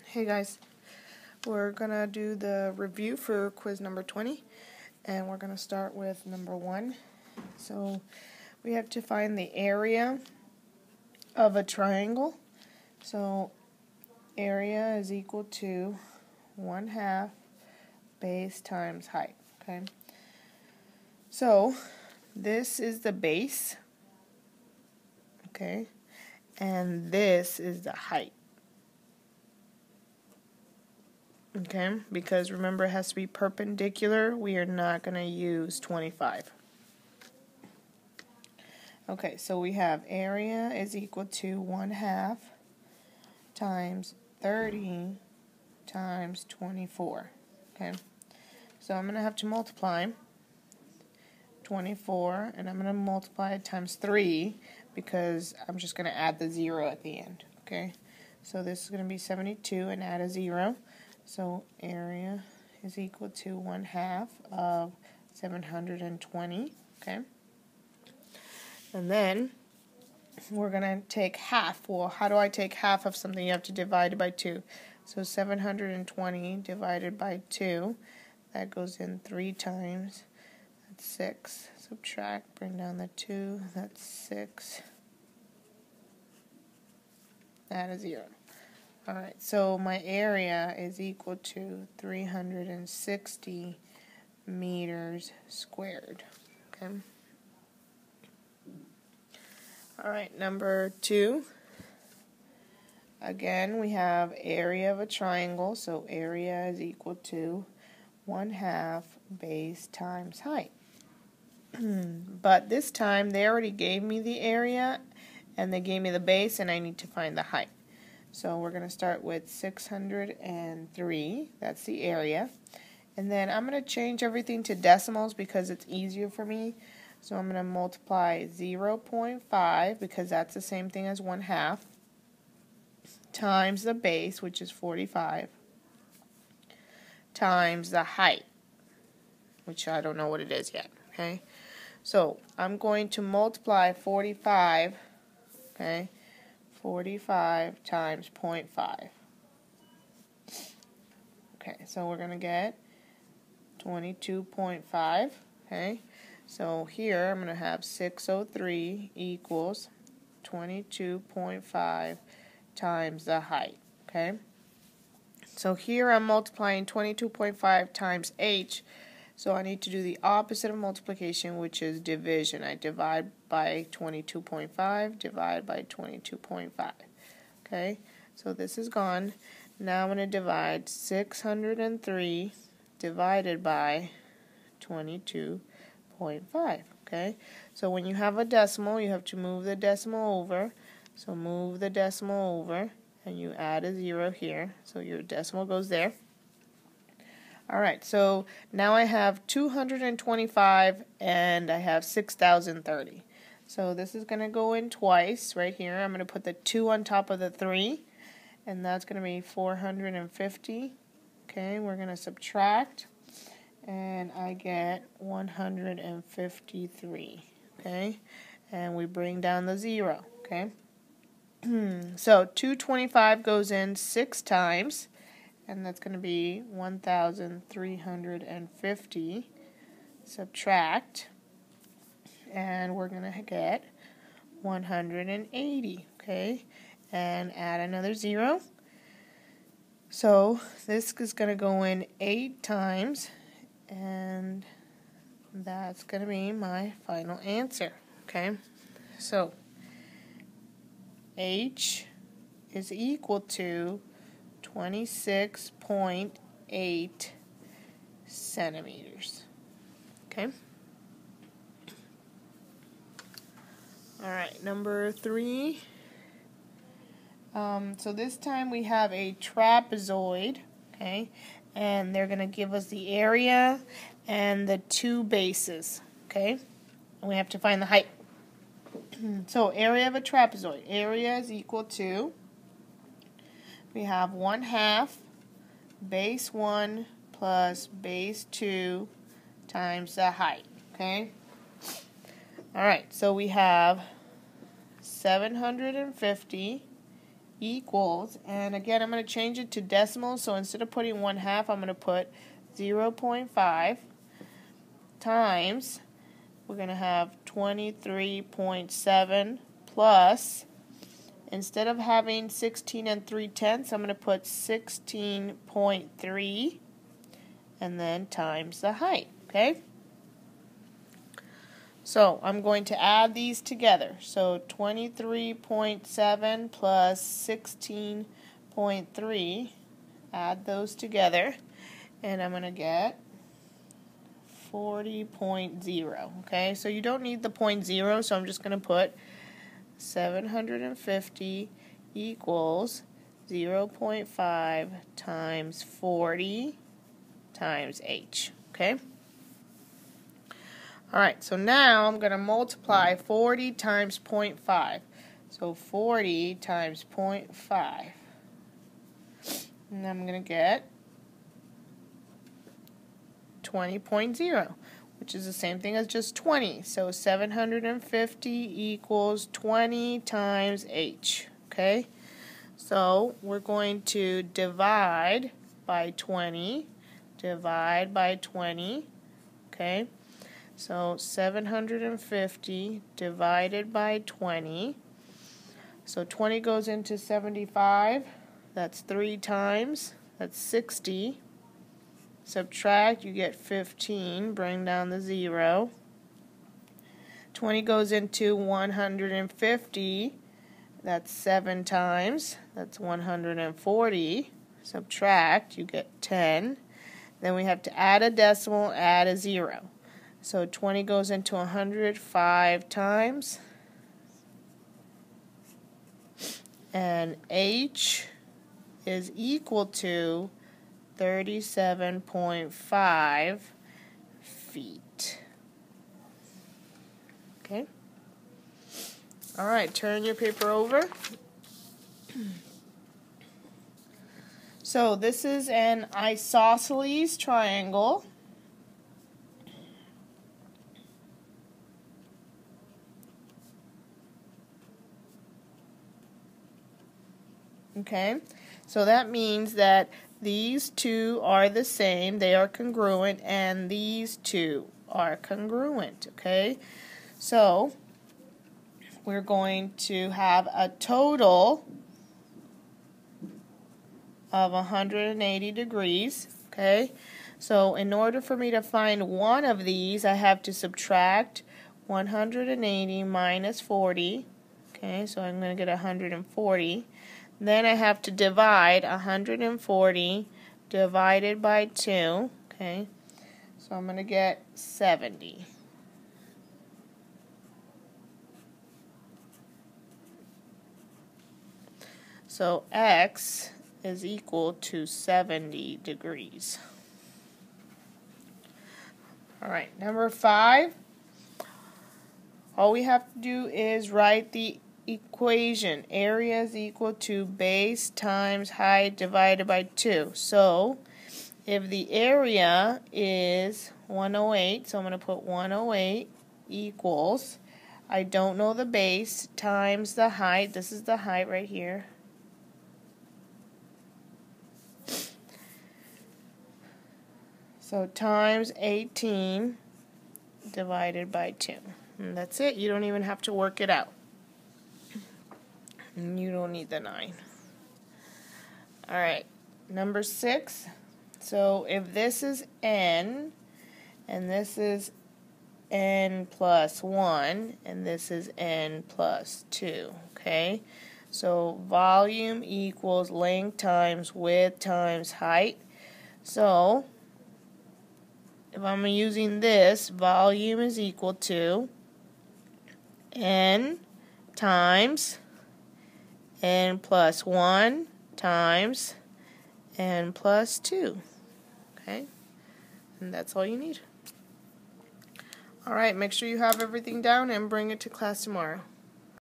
Hey guys, we're gonna do the review for quiz number 20, and we're gonna start with number 1. So we have to find the area of a triangle. So area is equal to 1/2 base times height. Okay. So this is the base. Okay, and this is the height. Okay, because remember it has to be perpendicular. We are not going to use 25. Okay, so we have area is equal to 1/2 times 30 times 24. Okay, so I'm going to have to multiply 24, and I'm going to multiply it times 3 because I'm just going to add the 0 at the end. Okay, so this is going to be 72 and add a 0. So area is equal to 1/2 of 720, okay? And then we're going to take half. Well, how do I take half of something? You have to divide it by 2. So 720 divided by 2, that goes in 3 times. That's 6. Subtract, bring down the 2, that's 6. Add a 0. Alright, so my area is equal to 360 meters squared. Okay. Alright, number 2. Again, we have area of a triangle, so area is equal to 1/2 base times height. But this time, they already gave me the area, and they gave me the base, and I need to find the height. So we're going to start with 603, that's the area. And then I'm going to change everything to decimals because it's easier for me. So I'm going to multiply 0.5, because that's the same thing as 1/2, times the base, which is 45, times the height, which I don't know what it is yet. Okay, so I'm going to multiply 45, okay, 45 times 0.5. Okay, so we're going to get 22.5. Okay, so here I'm going to have 603 equals 22.5 times the height. Okay, so here I'm multiplying 22.5 times h. So I need to do the opposite of multiplication, which is division. I divide by 22.5, divide by 22.5. Okay, so this is gone. Now I'm going to divide 603 divided by 22.5. Okay, so when you have a decimal, you have to move the decimal over. So move the decimal over, and you add a 0 here. So your decimal goes there. Alright, so now I have 225 and I have 6,030. So this is going to go in twice right here. I'm going to put the 2 on top of the 3, and that's going to be 450. Okay, we're going to subtract, and I get 153. Okay, and we bring down the 0. Okay, so 225 goes in 6 times. And that's going to be 1,350. Subtract, and we're going to get 180. Okay, and add another 0. So this is going to go in 8 times, and that's going to be my final answer. Okay, so H is equal to 26.8 centimeters. Okay. Alright, number 3. So this time we have a trapezoid. Okay. And they're going to give us the area and the 2 bases. Okay. And we have to find the height. So area of a trapezoid. Area is equal to, we have 1/2 base 1 plus base 2 times the height. Okay? Alright, so we have 750 equals, and again I'm going to change it to decimals, so instead of putting 1/2 I'm going to put 0.5 times, we're going to have 23.7 plus, instead of having 16 3/10, I'm going to put 16.3 and then times the height, okay? So I'm going to add these together. So 23.7 plus 16.3, add those together, and I'm going to get 40.0. Okay, so you don't need the 0.0, so I'm just going to put 750 equals 0.5 times 40 times h. Okay? Alright, so now I'm going to multiply 40 times 0.5. So 40 times 0.5. And I'm going to get 20.0, which is the same thing as just 20. So 750 equals 20 times h. Okay? So we're going to divide by 20. Divide by 20. Okay? So 750 divided by 20. So 20 goes into 75. That's 3 times. That's 60. Subtract, you get 15. Bring down the 0. 20 goes into 150. That's 7 times. That's 140. Subtract, you get 10. Then we have to add a decimal, add a 0. So 20 goes into 105 times. And h is equal to 37.5 feet. Okay? All right, turn your paper over. So this is an isosceles triangle. Okay, so that means that these two are the same, they are congruent, and these two are congruent, okay? So we're going to have a total of 180 degrees, okay? So in order for me to find one of these, I have to subtract 180 minus 40, okay? So I'm going to get 140. Then I have to divide 140 divided by 2, okay? So I'm going to get 70. So x is equal to 70 degrees. All right, number 5. All we have to do is write the equation. Area is equal to base times height divided by 2. So if the area is 108, so I'm going to put 108 equals, I don't know the base, times the height. This is the height right here. So times 18 divided by 2. And that's it. You don't even have to work it out. And you don't need the 9. Alright, number 6. So if this is n, and this is n plus 1, and this is n plus 2, okay? So volume equals length times width times height. So if I'm using this, volume is equal to n times n plus 1 times n plus 2. Okay? And that's all you need. Alright, make sure you have everything down and bring it to class tomorrow.